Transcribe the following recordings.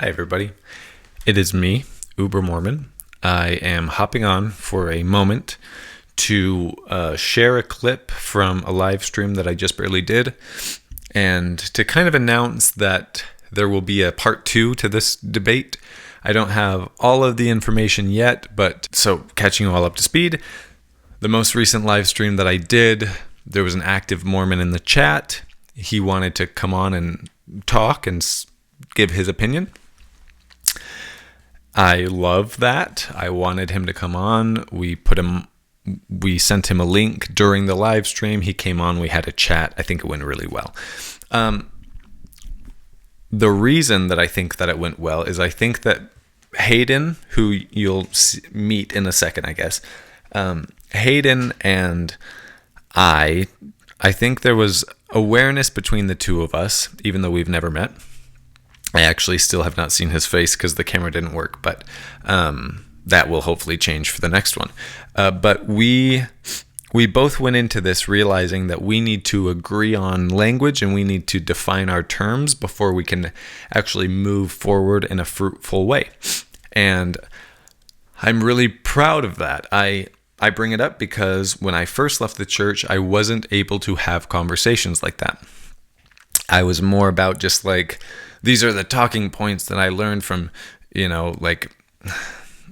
Hi, everybody. It is me, Ubermormon. I am hopping on for a moment to share a clip from a live stream that I just barely did, and to kind of announce that there will be a part 2 to this debate. I don't have all of the information yet, but so catching you all up to speed, the most recent live stream that I did, there was an active Mormon in the chat. He wanted to come on and talk and give his opinion. I love that. I wanted him to come on. We sent him a link during the live stream. He came on. We had a chat. I think it went really well. The reason that I think that it went well is I think that Hayden, who you'll meet in a second, I guess, Hayden and I think there was awareness between the two of us, even though we've never met. I actually still have not seen his face because the camera didn't work, but that will hopefully change for the next one. But we both went into this realizing that we need to agree on language and we need to define our terms before we can actually move forward in a fruitful way. And I'm really proud of that. I bring it up because when I first left the church, I wasn't able to have conversations like that. I was more about just like, these are the talking points that I learned from, like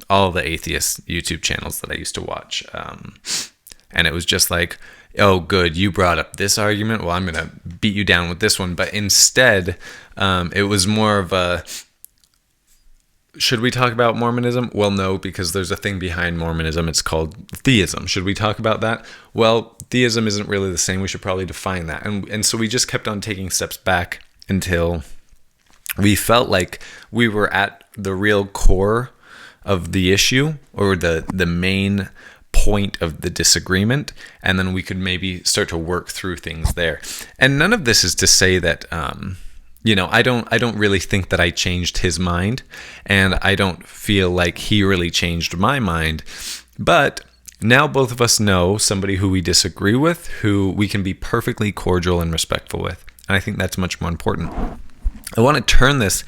all the atheist YouTube channels that I used to watch. And it was just like, oh, good, you brought up this argument. Well, I'm going to beat you down with this one. But instead, it was more of a, should we talk about Mormonism? Well, no, because there's a thing behind Mormonism. It's called theism. Should we talk about that? Well, theism isn't really the same. We should probably define that. And so we just kept on taking steps back until we felt like we were at the real core of the issue, or the main point of the disagreement, and then we could maybe start to work through things there. And none of this is to say that I don't really think that I changed his mind, and I don't feel like he really changed my mind. But now both of us know somebody who we disagree with, who we can be perfectly cordial and respectful with. And I think that's much more important. I want to turn this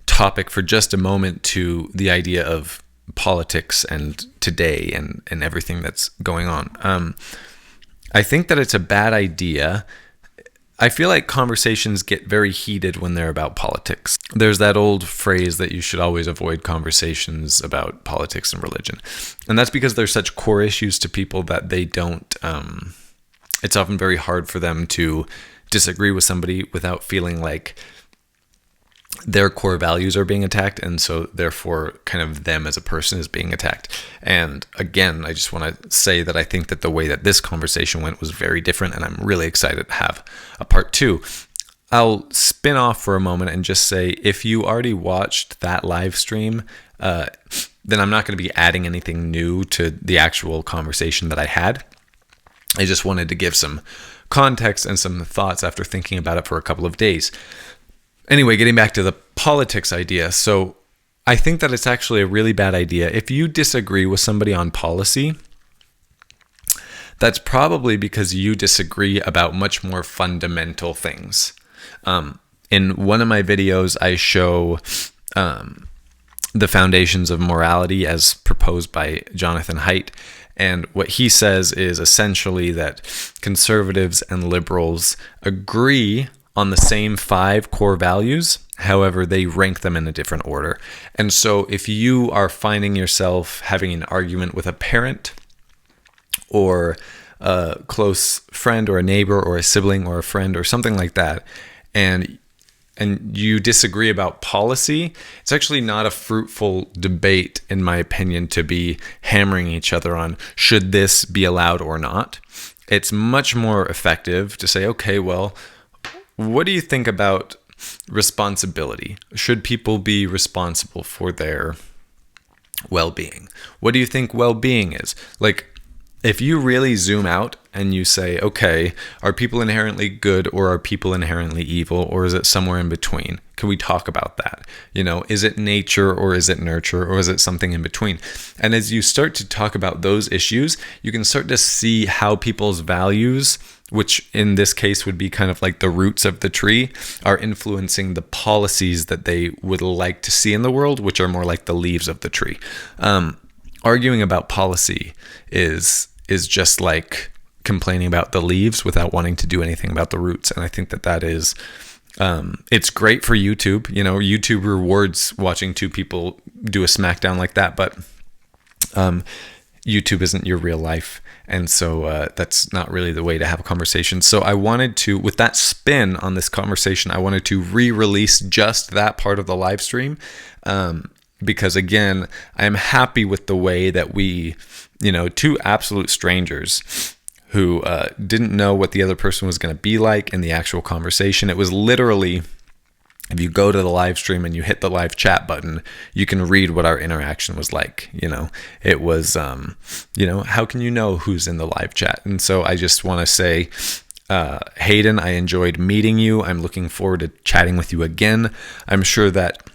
topic for just a moment to the idea of politics and today and everything that's going on. I think that it's a bad idea. I feel like conversations get very heated when they're about politics. There's that old phrase that you should always avoid conversations about politics and religion. And that's because they're such core issues to people that they don't, it's often very hard for them to disagree with somebody without feeling like their core values are being attacked, and so therefore kind of them as a person is being attacked. And again, I just want to say that I think that the way that this conversation went was very different, and I'm really excited to have a part 2. I'll spin off for a moment and just say, if you already watched that live stream, then I'm not going to be adding anything new to the actual conversation that I had. I just wanted to give some context and some thoughts after thinking about it for a couple of days. Anyway, getting back to the politics idea. So I think that it's actually a really bad idea. If you disagree with somebody on policy, that's probably because you disagree about much more fundamental things. In one of my videos, I show the foundations of morality as proposed by Jonathan Haidt. And what he says is essentially that conservatives and liberals agree on the same 5 core values. However, they rank them in a different order. And so if you are finding yourself having an argument with a parent or a close friend or a neighbor or a sibling or a friend or something like that, and you disagree about policy, it's actually not a fruitful debate, in my opinion, to be hammering each other on should this be allowed or not. It's much more effective to say, okay, well, what do you think about responsibility? Should people be responsible for their well-being? What do you think well-being is? Like, if you really zoom out and you say, okay, are people inherently good or are people inherently evil, or is it somewhere in between? Can we talk about that? Is it nature or is it nurture or is it something in between? And as you start to talk about those issues, you can start to see how people's values, which in this case would be kind of like the roots of the tree, are influencing the policies that they would like to see in the world, which are more like the leaves of the tree. Arguing about policy is just like complaining about the leaves without wanting to do anything about the roots. And I think that is, it's great for YouTube. YouTube rewards watching two people do a smackdown like that, but YouTube isn't your real life. And so that's not really the way to have a conversation. So I wanted to, with that spin on this conversation, I wanted to re-release just that part of the live stream. Because again, I am happy with the way that we, two absolute strangers who didn't know what the other person was going to be like in the actual conversation. It was literally, if you go to the live stream and you hit the live chat button, you can read what our interaction was like. It was, how can you know who's in the live chat? And so I just want to say, Hayden, I enjoyed meeting you. I'm looking forward to chatting with you again. I'm sure that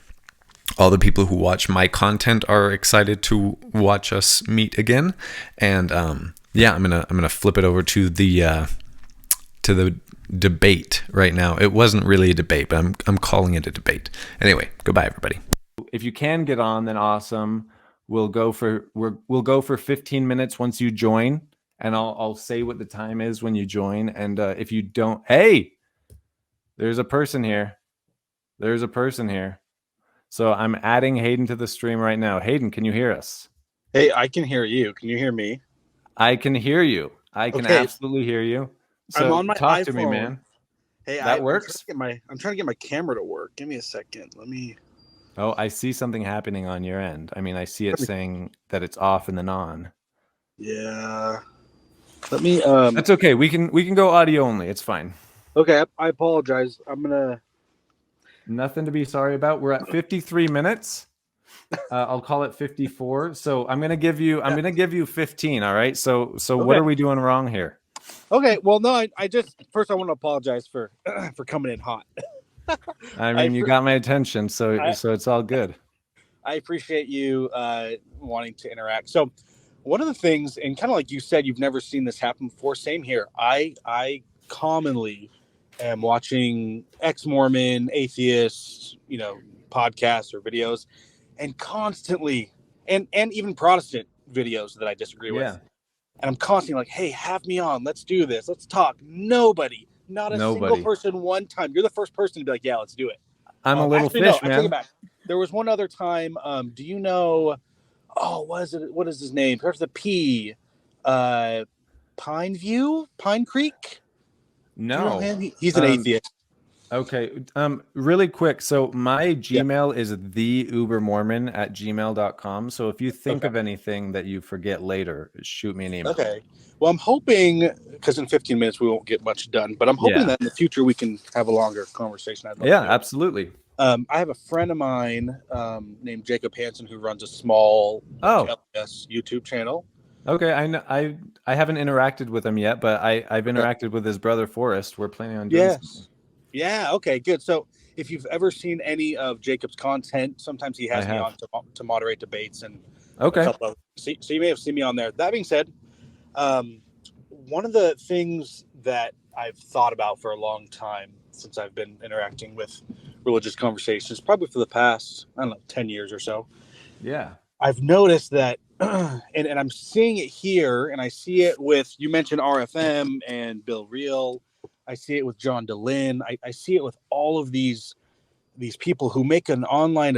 all the people who watch my content are excited to watch us meet again. And I'm gonna flip it over to the debate right now. It wasn't really a debate, but I'm calling it a debate. Anyway, goodbye everybody. If you can get on, then awesome. We'll go for 15 minutes once you join, and I'll say what the time is when you join. And if you don't, hey, there's a person here. So I'm adding Hayden to the stream right now. Hayden, can you hear us? Hey, I can hear you. Can you hear me? I can hear you. I can absolutely hear you. So I'm on my talk iPhone. To me, man. Hey, that works? I'm trying to get my camera to work. Give me a second. Let me. Oh, I see something happening on your end. I mean, I see it saying that it's off and then on. Yeah. Let me. That's okay. We can go audio only. It's fine. Okay, I apologize. I'm gonna. Nothing to be sorry about. We're at 53 minutes. I'll call it 54. So I'm gonna give you 15. All right. So okay. What are we doing wrong here? Okay. Well, no. I just first I want to apologize for coming in hot. I mean, you got my attention, so it's all good. I appreciate you wanting to interact. So one of the things, and kind of like you said, you've never seen this happen before. Same here. I commonly am watching ex-Mormon, atheists, podcasts or videos, and constantly, and even Protestant videos that I disagree with. And I'm constantly like, hey, have me on. Let's do this. Let's talk. Nobody, not a single person one time. You're the first person to be like, yeah, let's do it. I'm a little fish, man. I take it back. There was one other time. Do you know, what is his name? Starts with a P. Pine Creek? No. Do you know him? He's an atheist. Okay. Really quick. So my Gmail is the Ubermormon at gmail.com. So if you think of anything that you forget later, shoot me an email. Okay. Well, I'm hoping, because in 15 minutes we won't get much done, but I'm hoping that in the future we can have a longer conversation. Absolutely. I have a friend of mine named Jacob Hansen who runs a small LDS YouTube channel. Okay, I know. I haven't interacted with him yet, but I've interacted with his brother Forrest. We're planning on doing something. Yeah. Okay. Good. So, if you've ever seen any of Jacob's content, sometimes he has me on to moderate debates and a couple of. So you may have seen me on there. That being said, one of the things that I've thought about for a long time since I've been interacting with religious conversations, probably for the past 10 years or so. Yeah. I've noticed that, and I'm seeing it here, and I see it with, you mentioned RFM and Bill Reel. I see it with John DeLynn. I see it with all of these people who make an online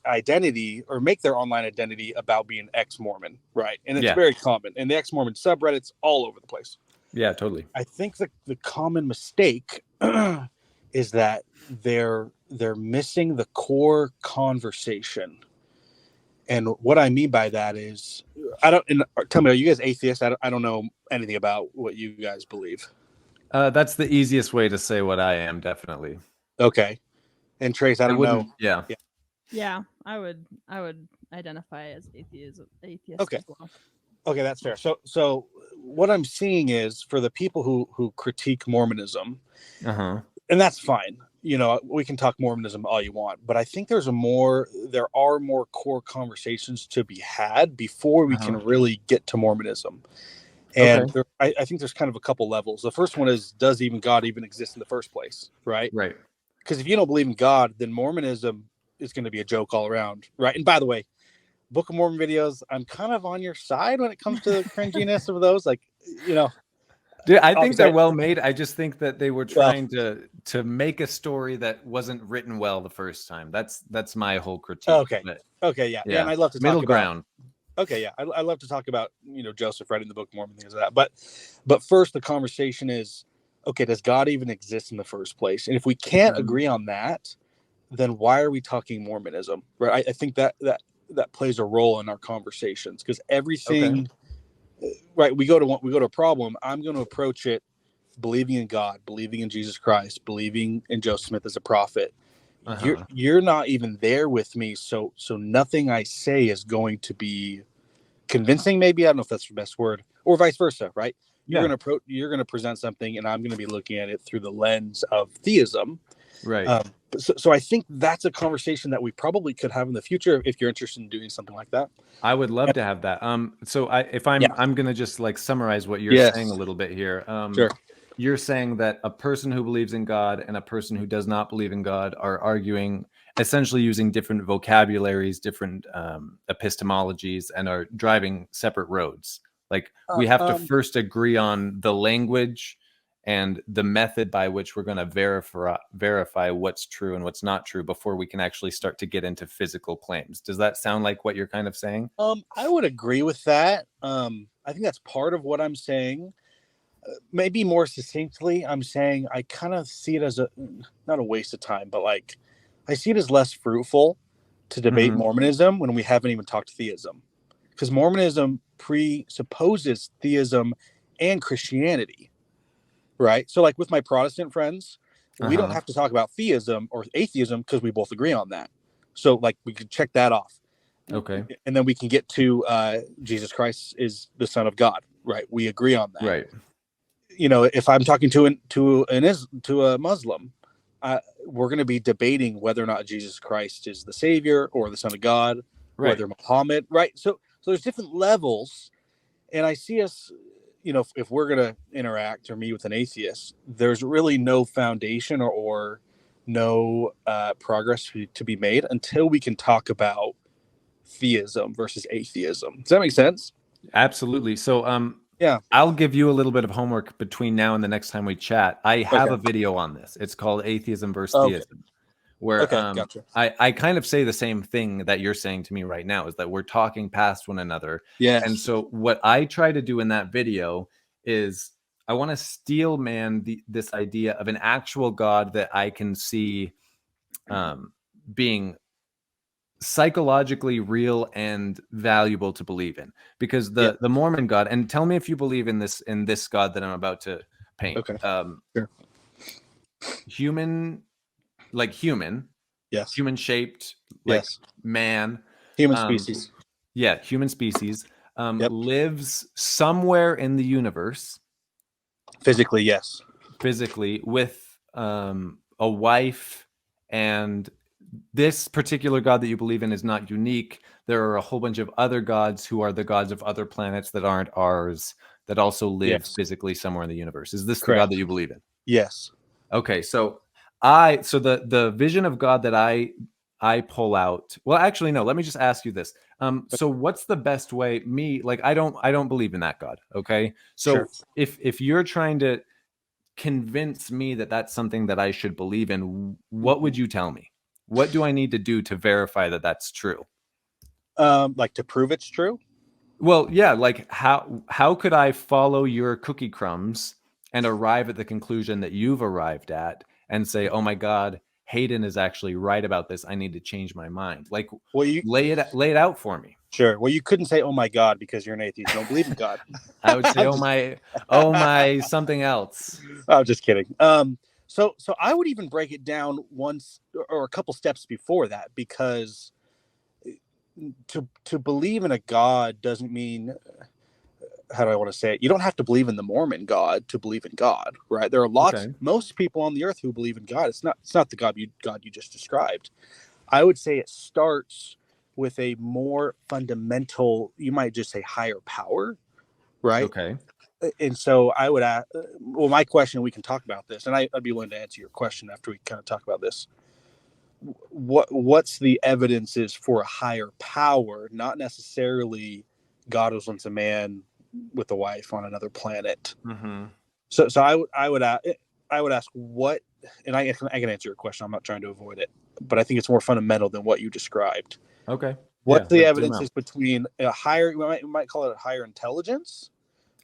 identity or make their online identity about being ex-Mormon, right? And it's very common. And the ex-Mormon subreddits all over the place. Yeah, totally. I think the common mistake is that they're missing the core conversation. And what I mean by that is, tell me, are you guys atheists? I don't know anything about what you guys believe. That's the easiest way to say what I am, definitely. Okay. And Trace, I don't know. Yeah, I would identify as atheist okay. as well. Okay, that's fair. So what I'm seeing is for the people who critique Mormonism, Uh-huh. and that's fine. You know, we can talk Mormonism all you want, but I think there are more core conversations to be had before we can Uh-huh. really get to Mormonism. And Okay. I think there's kind of a couple levels. The first one is, does even God even exist in the first place, right? Right. Because if you don't believe in God, then Mormonism is going to be a joke all around, right? And by the way, Book of Mormon videos, I'm kind of on your side when it comes to the cringiness of those. Like, you know, Dude, I think they're obviously, well made. I just think that they were well, trying to make a story that wasn't written well the first time. That's my whole critique. okay, But okay, yeah, and yeah, I'd love to middle talk about. ground. Okay, yeah, I love to talk about Joseph writing the Book of Mormon, things like that. But first, the conversation is, okay, does God even exist in the first place? And if we can't Mhm. agree on that, then why are we talking Mormonism? Right? I think that plays a role in our conversations because Okay. everything. Right, we go to a problem. I'm going to approach it believing in God, believing in Jesus Christ, believing in Joseph Smith as a prophet. Uh-huh. You're not even there with me, so nothing I say is going to be convincing. Maybe I don't know if that's the best word, or vice versa. Right? Yeah. You're gonna present something, and I'm going to be looking at it through the lens of theism. Right. Um, so I think that's a conversation that we probably could have in the future if you're interested in doing something like that. I would love to have that. So if Yeah. I'm gonna just like summarize what you're saying a Yes. little bit here. Sure. You're saying that a person who believes in God and a person who does not believe in God are arguing essentially using different vocabularies, different epistemologies, and are driving separate roads. Like Uh, we have to um, first agree on the language and the method by which we're going to verify what's true and what's not true before we can actually start to get into physical claims. Does that sound like what you're kind of saying? I would agree with that. I think that's part of what I'm saying. Maybe more succinctly, I'm saying I kind of see it as a not a waste of time, but like I see it as less fruitful to debate Hmm. Mormonism when we haven't even talked theism, because Mormonism presupposes theism and Christianity, right? So, like with my Protestant friends, we don't Uh-huh. have to talk about theism or atheism because we both agree on that. So, like, we could check that off, Okay. and then we can get to Jesus Christ is the Son of God, right? We agree on that. Right. If I'm talking to a Muslim, we're going to be debating whether or not Jesus Christ is the Savior or the Son of God, Right. whether Muhammad, right? So there's different levels, and I see us, if we're going to interact or meet with an atheist, there's really no foundation or no progress to be made until we can talk about theism versus atheism. Does that make sense? Absolutely. So Yeah. I'll give you a little bit of homework between now and the next time we chat. I have Okay. a video on this. It's called Atheism versus Okay. Theism, where Okay. Gotcha. I kind of say the same thing that you're saying to me right now, is that we're talking past one another. And Yes. so what I try to do in that video is I want to steel man this idea of an actual God that I can see being psychologically real and valuable to believe in, because Yeah. the Mormon God, and tell me if you believe in this God that I'm about to paint. Okay. Sure. Human, like Yes. human shaped, like Yes. man. Human um species. yeah, human species, Yep. lives somewhere in the universe Physically, yes. physically with a wife, and this particular God that you believe in is not unique. There are a whole bunch of other gods who are the gods of other planets that aren't ours, that also live Yes. physically somewhere in the universe. Is this the God that Correct. you believe in? Yes. Okay, so the vision of God that I pull out. Well, actually, no. Let me just ask you this. So what's the best way? Me, like, I don't believe in that God. Okay, Sure. so if you're trying to convince me that that's something that I should believe in, what Mhm. would you tell me? What do I need to do to verify that that's true? Like to prove it's true. Well, yeah, like how could I follow your cookie crumbs and arrive at the conclusion that you've arrived at and say, "Oh my God, Hayden is actually right about this. I need to change my mind." Like Well, you lay it out for me. sure. Well, you couldn't say, "Oh my God," because you're an atheist. You don't believe in God. I would say, I'm just, oh my, something else." I'm just kidding. So I would even break it down once or a couple steps before that, because to believe in a God doesn't mean how do I want to say it? You don't have to believe in the Mormon God to believe in God, right? There are Okay. most people on the earth who believe in God. It's not the God you just described. I would say it starts with a more fundamental, you might just say higher power, right? Okay. And so I would ask, well, my question, we can talk about this, and I'd be willing to answer your question after we kind of talk about this. What's the evidences for a higher power, not necessarily God was once a man with a wife on another planet. Mm-hmm. So I would ask what, and I can answer your question. I'm not trying to avoid it, but I think it's more fundamental than what you described. Okay. Yeah. What's the Let's zoom evidences out. between a higher, we might call it a higher intelligence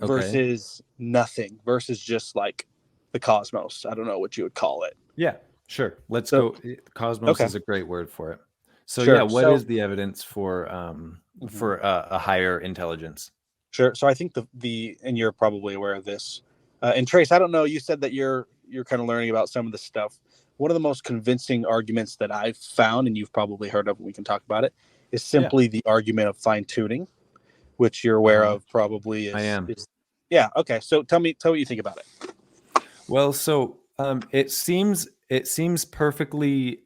Okay. versus nothing, versus just like the cosmos? I don't know what you would call it. Yeah. Sure. Let's So, go. Cosmos okay, is a great word for it. So yeah, sure. what So, is the evidence mhm, for a higher intelligence? sure. So I think and you're probably aware of this. And Trace, I don't know. You said that you're kind of learning about some of the stuff. One of the most convincing arguments that I've found, and you've probably heard of, and we can talk about it, is Yeah. simply the argument of fine tuning, which you're aware Uh-huh. of. Probably I am. is yeah. Okay. So tell me what you think about it. Well, so it seems perfectly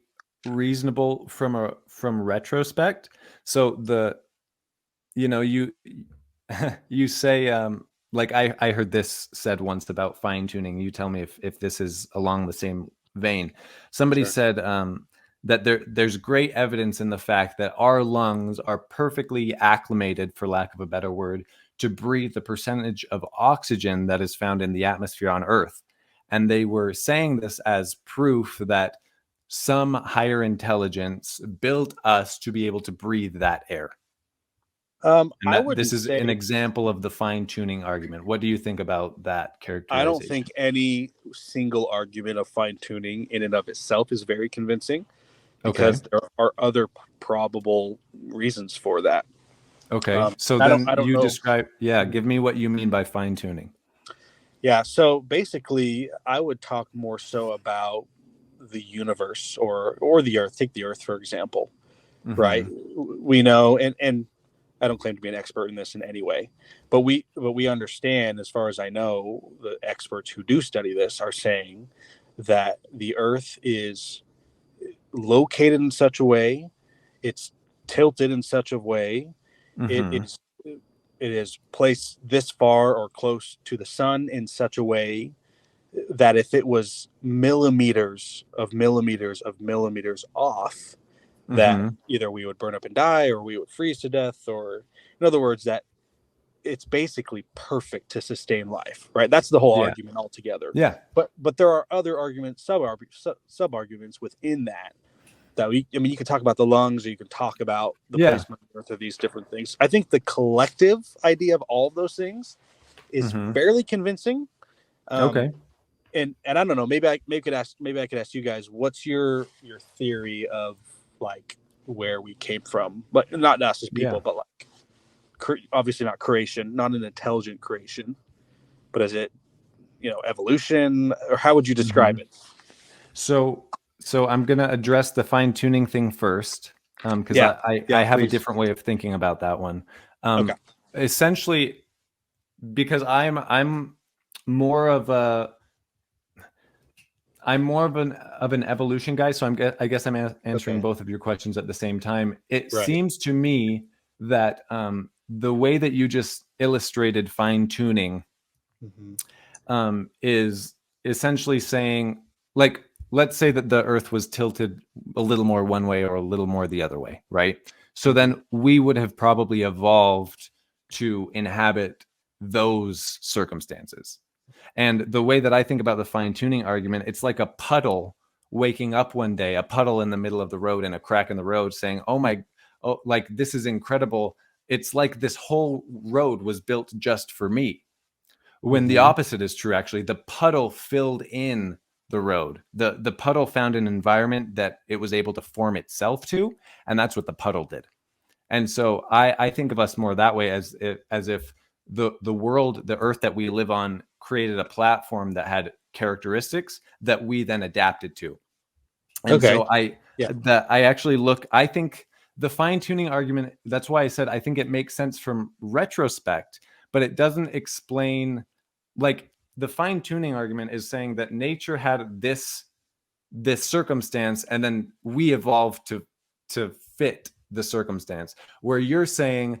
reasonable from retrospect. So you you say like I heard this said once about fine tuning. You tell me if this is along the same vein. Somebody Sure. said that there's great evidence in the fact that our lungs are perfectly acclimated, for lack of a better word, to breathe the percentage of oxygen that is found in the atmosphere on Earth. And they were saying this as proof that some higher intelligence built us to be able to breathe that air. And I that this wouldn't is an say example of the fine tuning argument. What do you think about that I don't characterization? think any single argument of fine tuning in and of itself is very convincing Okay. because there are other probable reasons for that. Okay. So I then don't you know. describe, yeah, Mhm. give me what you mean by fine tuning. Yeah. So basically, I would talk more so about the universe or the Earth. Take the Earth for example, right? Hmm. We know, and I don't claim to be an expert in this in any way, but we understand, as far as I know, the experts who do study this are saying that the Earth is located in such a way, it's tilted in such a way, it Hmm. is it is placed this far or close to the sun in such a way that if it was millimeters off, that Hmm. either we would burn up and die or we would freeze to death, or in other words, that it's basically perfect to sustain life, right? That's the whole Yeah. argument altogether. Yeah. But there are other arguments, sub arguments within that I mean, you can talk about the lungs, or you can talk about the Yeah. placement on Earth of these different things. I think the collective idea of all of those things is Hmm. fairly convincing. Um, Okay. and I don't know, maybe I could ask you guys, what's your theory of like where we came from, but not us as people, Yeah. but like obviously not creation, not an intelligent creation, but is it, evolution, or how would you describe Hmm. it? So, so I'm gonna address the fine tuning thing first, because Yeah, I yeah, have a please. different way of thinking about that one. Okay. Essentially, because I'm more of a I'm more of an evolution guy, so I guess I'm answering Okay. both of your questions at the same time. It Right. seems to me that the way that you just illustrated fine tuning Hmm. is essentially saying, like, let's say that the Earth was tilted a little more one way or a little more the other way, right? So Hmm. then we would have probably evolved to inhabit those circumstances. And the way that I think about the fine tuning argument, it's like a puddle waking up one day, a puddle in the middle of the road and a crack in the road saying, oh my, oh, like this is incredible. It's like this whole road was built just for me. When the Hmm. opposite is true, actually, the puddle filled in the road. The puddle found an environment that it was able to form itself to, and that's what the puddle did. And so I think of us more that way, as if the world, the earth that we live on, created a platform that had characteristics that we then adapted to. And Okay. so Yeah. I actually look, I think the fine tuning argument, that's why I said I think it makes sense from retrospect, but it doesn't explain, like, the fine tuning argument is saying that nature had this circumstance and then we evolved to fit the circumstance, where you're saying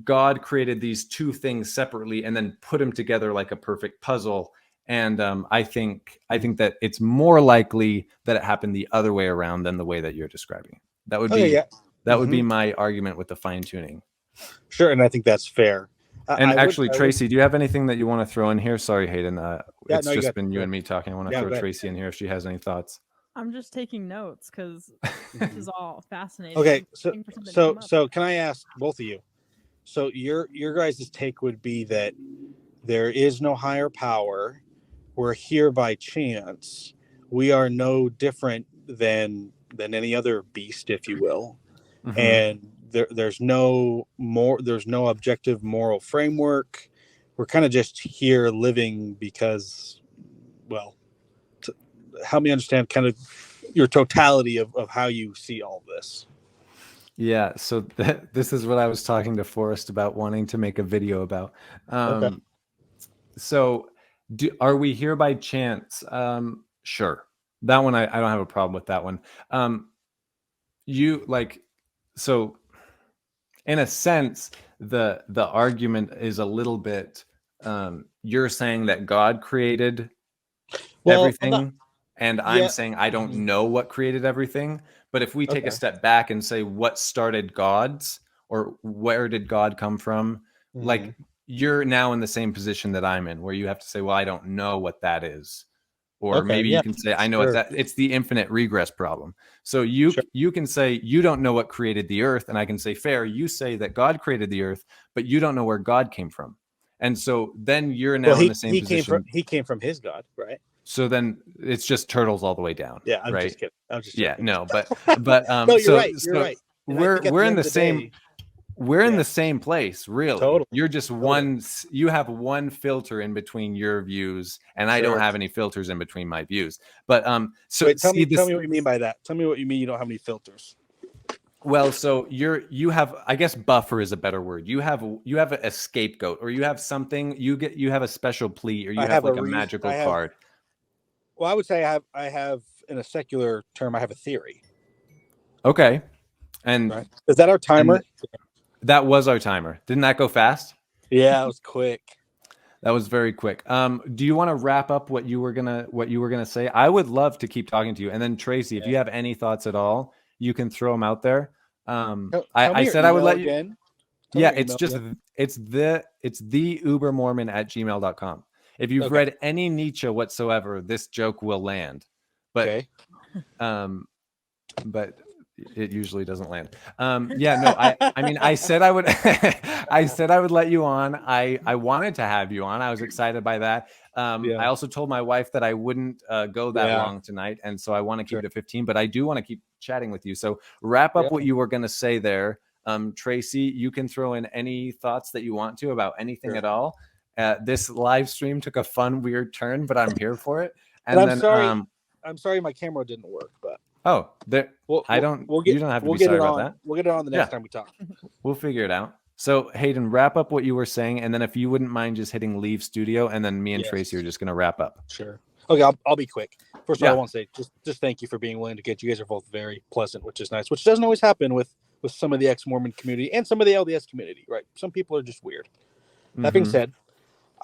God created these two things separately and then put them together like a perfect puzzle. And I think that it's more likely that it happened the other way around than the way that you're describing. That would be would be my argument with the fine tuning. Sure, and I think that's fair. And actually, Tracy, do you have anything that you want to throw in here? Sorry, Hayden. It's no, just been you and me talking. I want to throw Tracy in here if she has any thoughts. I'm just taking notes because this is all fascinating. Okay, so can I ask both of you? So your guys' take would be that there is no higher power. We're here by chance. We are no different than any other beast, if you will. Mm-hmm. And there's no objective moral framework. We're kind of just here living because, well, help me understand kind of your totality of how you see all this. Yeah, so this is what I was talking to Forrest about wanting to make a video about. Okay. So are we here by chance? Sure. That one, I don't have a problem with that one. So in a sense, the argument is a little bit, you're saying that God created everything, and I'm saying I don't know what created everything. But if we take a step back and say what started gods, or where did God come from, like, you're now in the same position that I'm in, where you have to say, well, I don't know what that is. Or maybe you can say, I know what that, it's the infinite regress problem. So you can say, you don't know what created the earth. And I can say, fair, you say that God created the earth, but you don't know where God came from. And so then you're now in the same position. He came from his God, right? So then it's just turtles all the way down. Yeah, I'm right? just kidding. I'm just joking. Yeah, no, but no, you're right. You're right. We're in the same. We're in the same place, really. Totally. You're just one. You have one filter in between your views, and I don't have any filters in between my views. But so wait, tell me what you mean by that. Tell me what you mean. You don't have any filters. Well, so you have, I guess, buffer is a better word. You have a scapegoat, or you have something. You have a special plea, or you have like a magical card. Well, I would say I have in a secular term, I have a theory. Okay, and is that our timer? That was our timer. Didn't that go fast? Yeah, it was quick. That was very quick. Do you want to wrap up what you were gonna say? I would love to keep talking to you. And then Tracy, if you have any thoughts at all, you can throw them out there. I said I would let you. Again. Yeah, it's just it's the Ubermormon@gmail.com. If you've read any Nietzsche whatsoever, this joke will land. But but it usually doesn't land. I mean, I said I would I said I would let you on. I wanted to have you on. I was excited by that. I also told my wife that I wouldn't go that long tonight, and so I want to keep it at 15, but I do want to keep chatting with you. So wrap up what you were going to say there. Tracy, you can throw in any thoughts that you want to about anything at all. This live stream took a fun, weird turn, but I'm here for it. And I'm sorry my camera didn't work, but you don't have to be sorry about that. We'll get it on the next time we talk. We'll figure it out. So Hayden, wrap up what you were saying, and then if you wouldn't mind just hitting leave studio, and then me and Tracy are just going to wrap up. Sure. Okay, I'll be quick. First of all, I want to say just thank you for being willing to get. You guys are both very pleasant, which is nice, which doesn't always happen with some of the ex-Mormon community and some of the LDS community, right? Some people are just weird. That being said,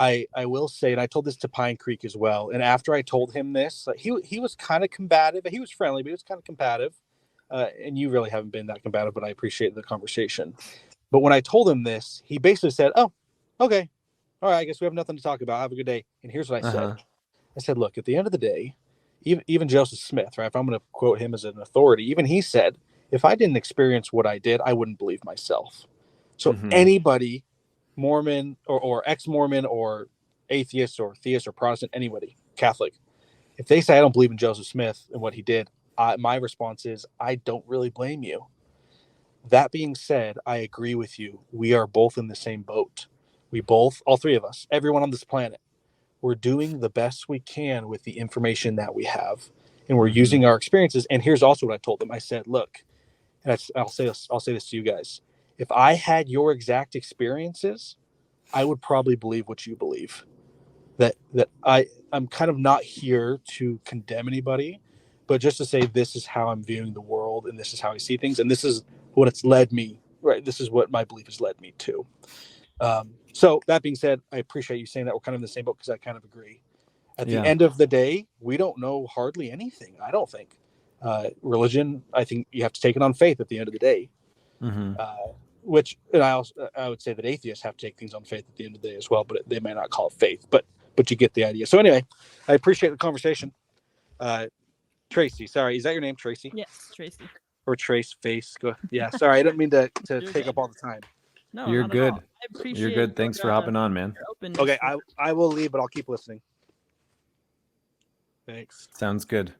I will say, and I told this to Pine Creek as well, and after I told him this, he was kind of combative. He was friendly, but he was kind of combative. And you really haven't been that combative, but I appreciate the conversation. But when I told him this, he basically said, oh, okay. All right, I guess we have nothing to talk about. Have a good day. And here's what I said. I said, look, at the end of the day, even Joseph Smith, right? If I'm going to quote him as an authority, even he said, if I didn't experience what I did, I wouldn't believe myself. So anybody, Mormon or ex-Mormon or atheist or theist or Protestant, anybody, Catholic, if they say I don't believe in Joseph Smith and what he did, my response is I don't really blame you. That being said, I agree with you. We are both in the same boat. We both, all three of us, everyone on this planet, we're doing the best we can with the information that we have, and we're using our experiences. And here's also what I told them. I said, look, and I'll say this to you guys. If I had your exact experiences, I would probably believe what you believe. That I'm kind of not here to condemn anybody, but just to say this is how I'm viewing the world and this is how I see things, and this is what it's led me. Right, this is what my belief has led me to. So that being said, I appreciate you saying that we're kind of in the same boat because I kind of agree. At the end of the day, we don't know hardly anything. I don't think religion. I think you have to take it on faith at the end of the day. Mm-hmm. Which, and I would say that atheists have to take things on faith at the end of the day as well, but they may not call it faith. But you get the idea. So anyway, I appreciate the conversation. Tracy, sorry, is that your name, Tracy? Yes, Tracy. Or Trace Face? Yeah, sorry, I didn't mean to take good. up all the time. No, you're not good. At all. I appreciate you're good. Thanks for hopping on, man. Okay, I will leave, but I'll keep listening. Thanks. Sounds good.